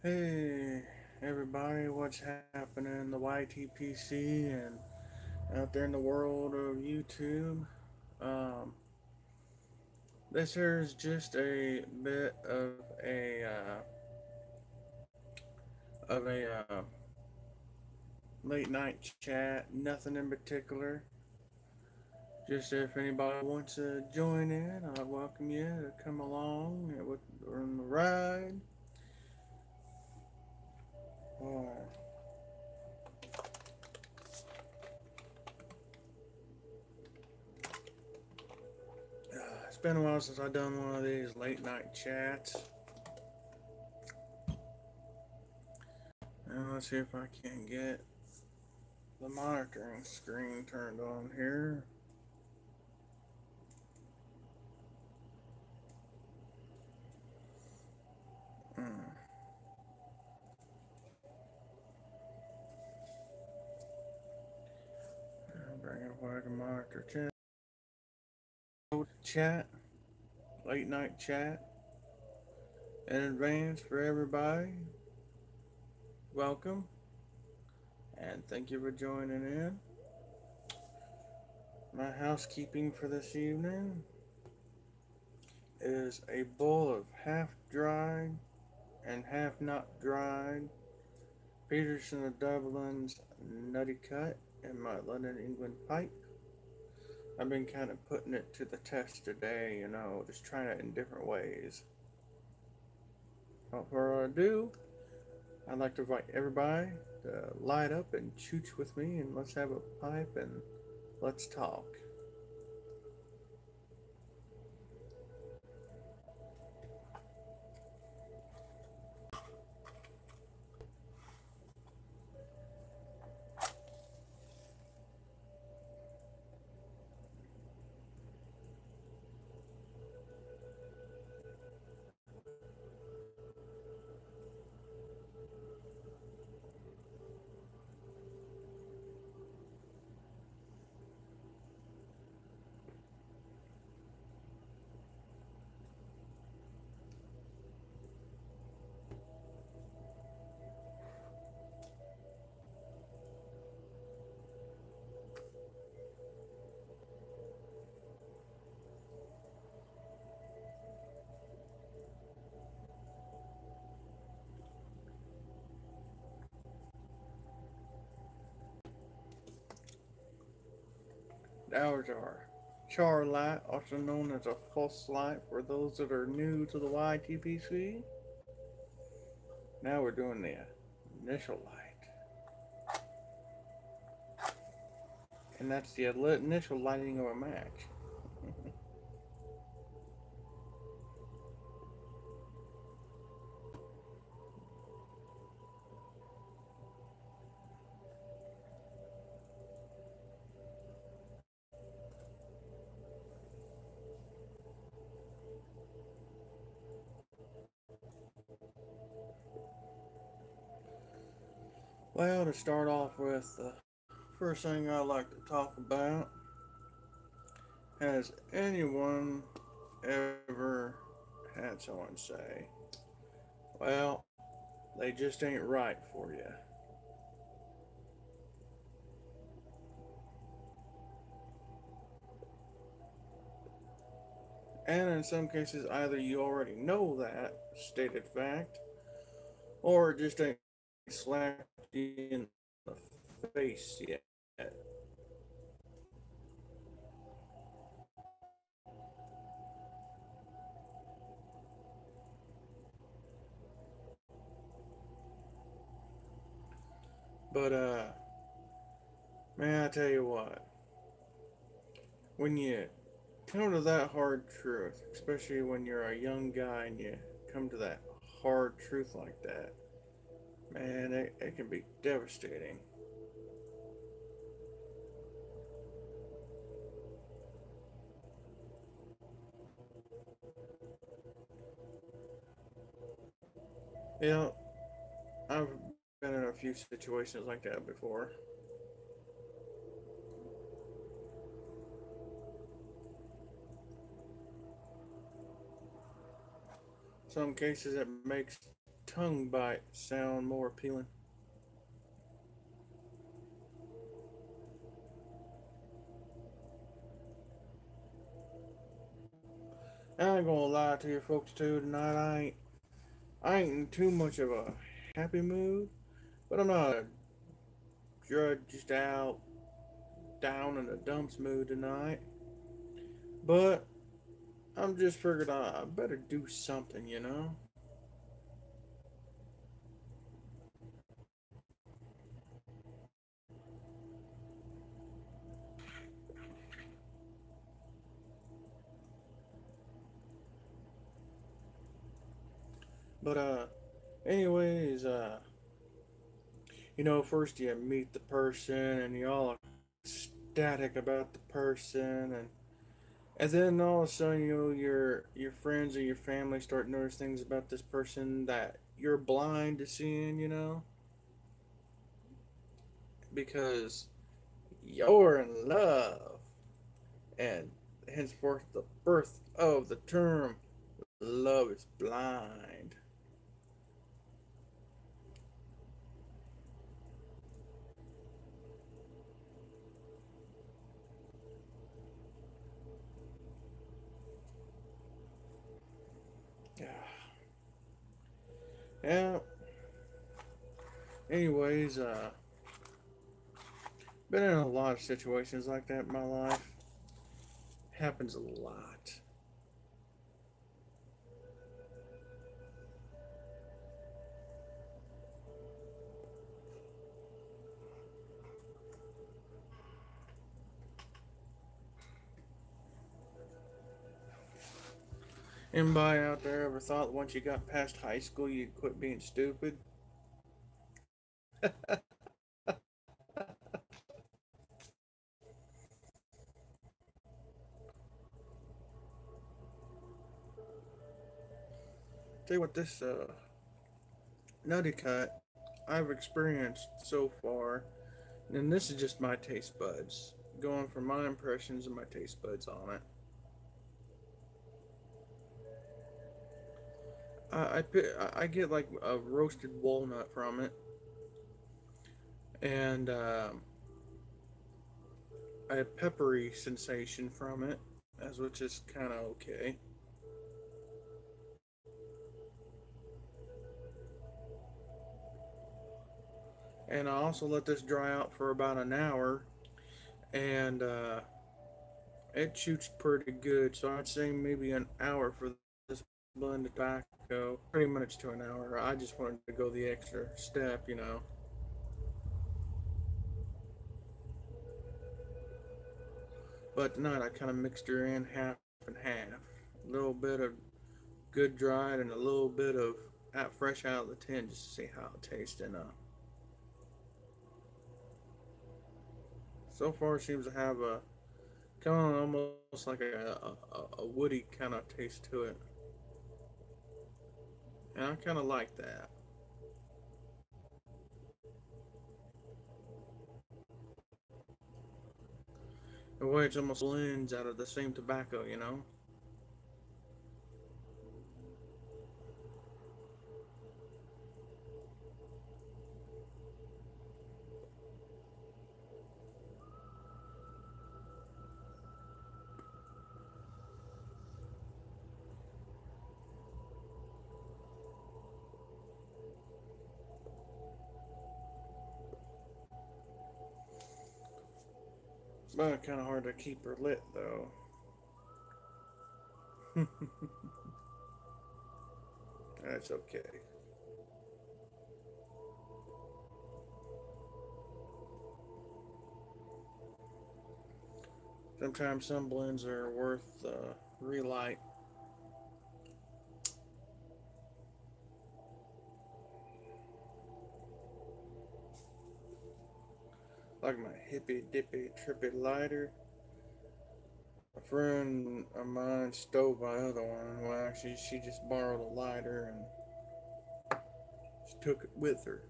Hey everybody, what's happening in the YTPC and out there in the world of YouTube? Um, this here is just a bit of a late night chat. Nothing in particular. Just if anybody wants to join in, I welcome you to come along with on the ride. Alright. It's been a while since I've done one of these late night chats. And let's see if I can get the monitoring screen turned on here. Hmm. Bring it back to monitor chat, late night chat in advance for everybody. Welcome and thank you for joining in. My housekeeping for this evening is a bowl of half dried and half not dried Peterson of Dublin's Nutty Cut in my London, England pipe. I've been kind of putting it to the test today, just trying it in different ways. Without further ado, I'd like to invite everybody to light up and chooch with me and let's have a pipe and let's talk. Ours are char light, also known as a false light for those that are new to the YTPC. Now we're doing the initial light, and that's the initial lighting of a match. Well, to start off with, the first thing I like to talk about, has anyone ever had someone say, well, they just ain't right for you? And in some cases, either you already know that stated fact, or it just ain't slapped you in the face yet. But, man, I tell you what, when you come to that hard truth, especially when you're a young guy and you come to that hard truth like that, man, it can be devastating. You know, I've been in a few situations like that before. Some cases it makes tongue bite sound more appealing? I ain't gonna lie to you folks too tonight. I ain't in too much of a happy mood, but I'm not a drudged out, down in the dumps mood tonight. But I'm just figured I better do something, you know. But anyways, first you meet the person and you all are ecstatic about the person, and then all of a sudden, your friends or your family start notice things about this person that you're blind to seeing, because you're in love, and henceforth the birth of the term love is blind. Yeah. Yeah. Anyways, been in a lot of situations like that in my life. Happens a lot. Anybody out there ever thought once you got past high school you'd quit being stupid? Tell you what, this nutty cut I've experienced so far, and this is just my taste buds, going from my impressions and my taste buds on it. I get like a roasted walnut from it, and a peppery sensation from it, as which is kind of okay. And I also let this dry out for about an hour, and it shoots pretty good. So I'd say maybe an hour for this blend of tobacco, 30 minutes to an hour. I just wanted to go the extra step. But tonight I kind of mixed her in half and half. A little bit of good dried and a little bit of fresh out of the tin just to see how it tastes. And so far it seems to have a kind of almost like a woody kind of taste to it. And I kind of like that. The way it's almost blends out of the same tobacco. But kind of hard to keep her lit though. That's okay. Sometimes some blends are worth relight. Like my hippy dippy trippy lighter. A friend of mine stole my other one. Well, actually, she just borrowed a lighter and she took it with her.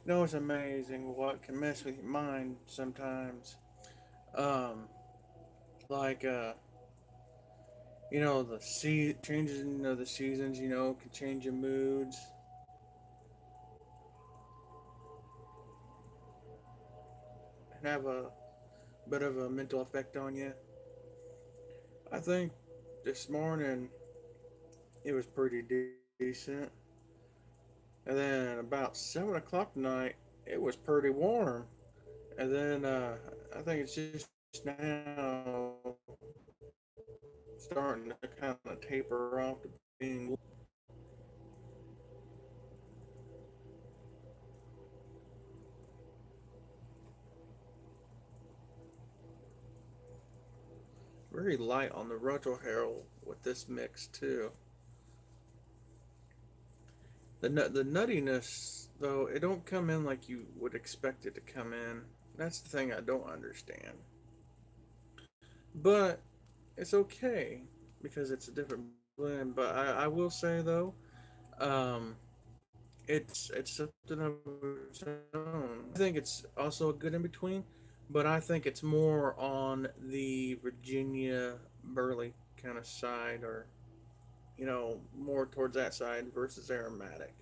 You know, it's amazing what can mess with your mind sometimes. Um, like the changes in the seasons. Can change your moods and have a bit of a mental effect on you. I think this morning it was pretty decent, and then about 7 o'clock tonight it was pretty warm, and then I think it's just now starting to kind of taper off to being very light on the retrohale with this mix too. The nuttiness though, it don't come in like you would expect it to come in. That's the thing I don't understand. But it's okay because it's a different blend. But I will say though, um, it's something of its own. I think it's also a good in between, but I think it's more on the Virginia burley kind of side, or more towards that side versus aromatic.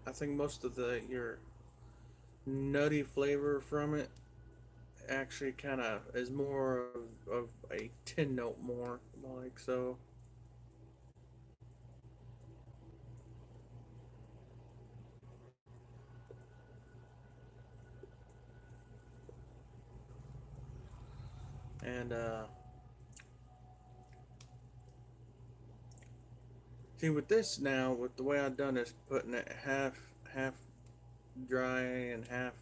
I think most of the your nutty flavor from it actually kind of is more of a tin note more like so. And see with this now, with the way I've done this, putting it half dry and half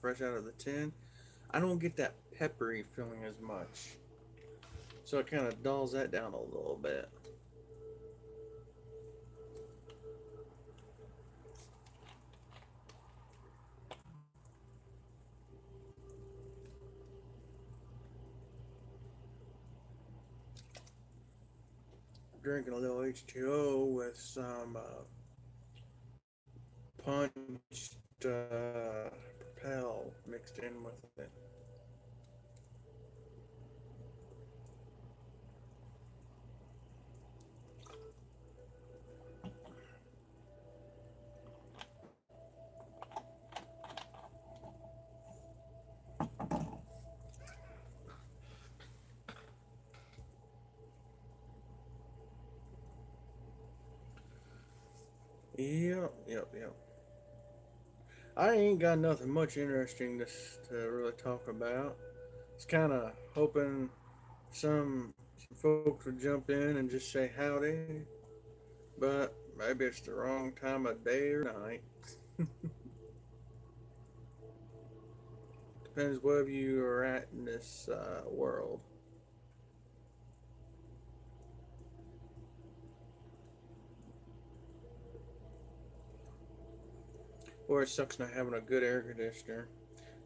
fresh out of the tin, I don't get that peppery feeling as much. So it kind of dulls that down a little bit. Drinking a little H2O with some punched Propel mixed in with it. Yep, yep, yep. I ain't got nothing much interesting to really talk about. It's kind of hoping some folks would jump in and just say howdy, but maybe it's the wrong time of day or night. Depends wherever you are at in this world. Boy, it sucks not having a good air conditioner.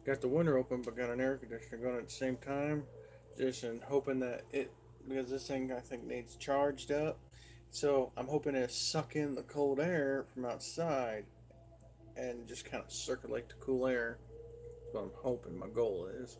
Got the window open, but got an air conditioner going at the same time. Just in hoping that because this thing I think needs charged up. So I'm hoping to suck in the cold air from outside and just kind of circulate the cool air. That's what I'm hoping my goal is.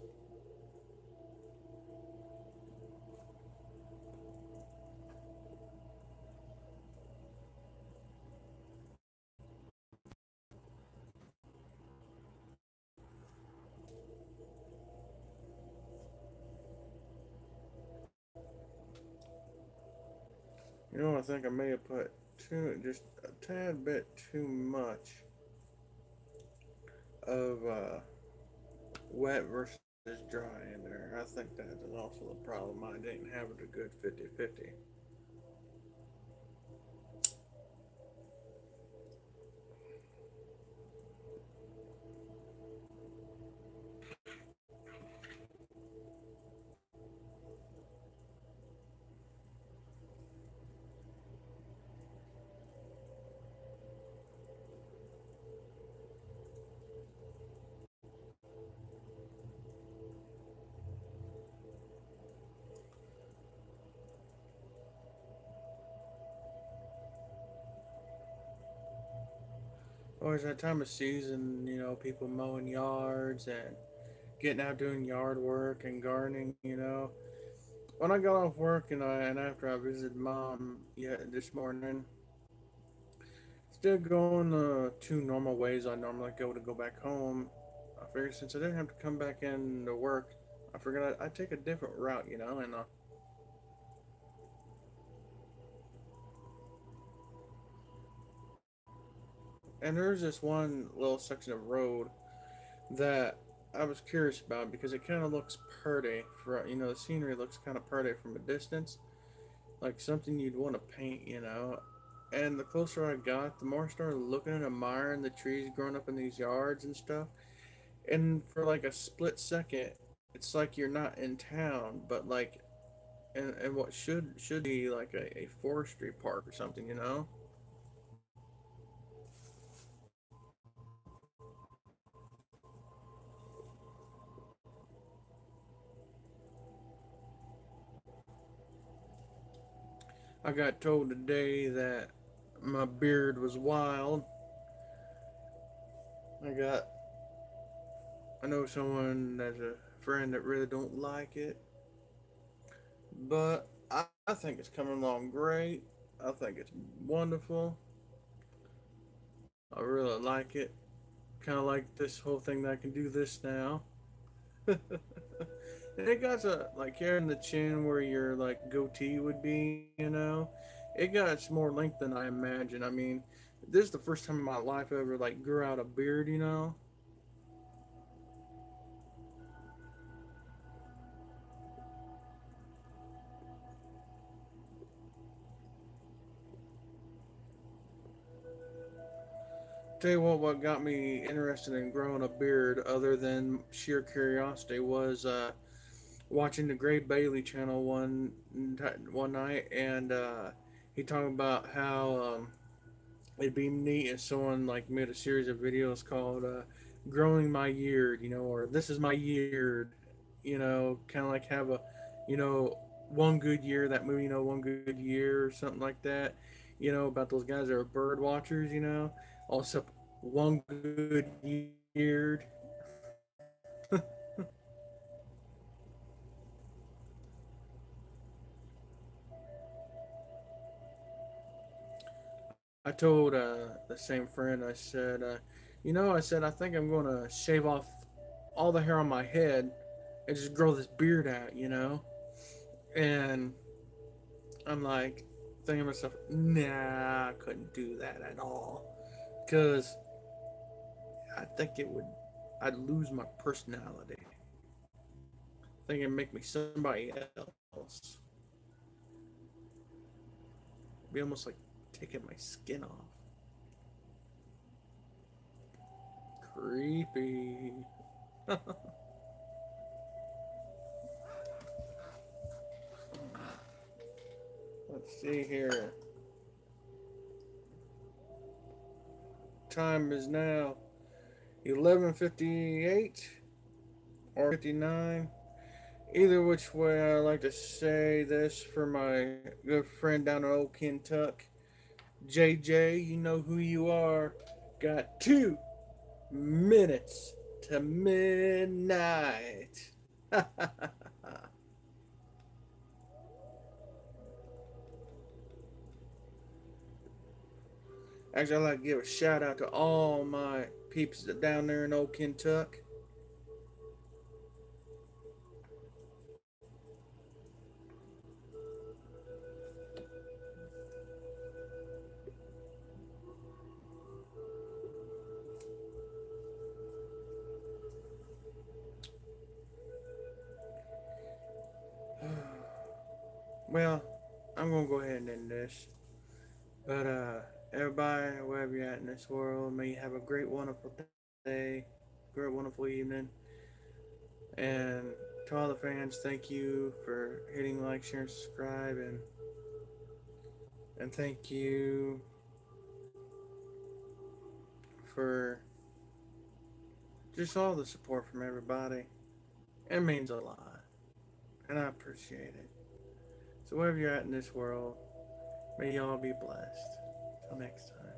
I think I may have put just a tad bit too much of wet versus dry in there. I think that is also the problem. I didn't have it a good 50-50. Or it's that time of season, people mowing yards and getting out doing yard work and gardening. When I got off work and after I visited mom this morning, still going two normal ways I normally go back home. I figured since I didn't have to come back in to work, I figured I'd take a different route, and there's this one little section of road that I was curious about because it kind of looks pretty. The scenery looks kind of pretty from a distance, like something you'd want to paint. And the closer I got, the more I started looking and admiring the trees growing up in these yards and stuff. And for like a split second, it's like you're not in town, but like in what should be like a forestry park or something. I got told today that my beard was wild. I got I know someone that's a friend that really don't like it, but I think it's coming along great. I think it's wonderful. I really like it. Kind of like this whole thing that I can do this now. And it got like hair in the chin where your like goatee would be. It got more length than I imagined. I mean, this is the first time in my life I ever like grew out a beard. Tell you what got me interested in growing a beard, other than sheer curiosity, was watching the Gray Bailey channel one night, and he talked about how it'd be neat if someone like made a series of videos called "Growing My Yeard," or "This is my yeard," kind of like have you know, one good year that movie, one good year or something like that, about those guys that are bird watchers. Also, one good year. I told the same friend, I said, I think I'm going to shave off all the hair on my head and just grow this beard out. And I'm like, thinking to myself, nah, I couldn't do that at all. Because I think I'd lose my personality. I think it'd make me somebody else. It'd be almost like taking my skin off. Creepy. Let's see here. Time is now 11:58 or 59. Either which way, I like to say this for my good friend down in old Kentucky. JJ, you know who you are. Got 2 minutes to midnight. Actually, I'd like to give a shout out to all my peeps down there in old Kentucky. Well, I'm gonna go ahead and end this. But everybody, wherever you're at in this world, may you have a great, wonderful day, great, wonderful evening. And to all the fans, thank you for hitting like, share, and subscribe, and thank you for just all the support from everybody. It means a lot, and I appreciate it. So wherever you're at in this world, may y'all be blessed. Till next time.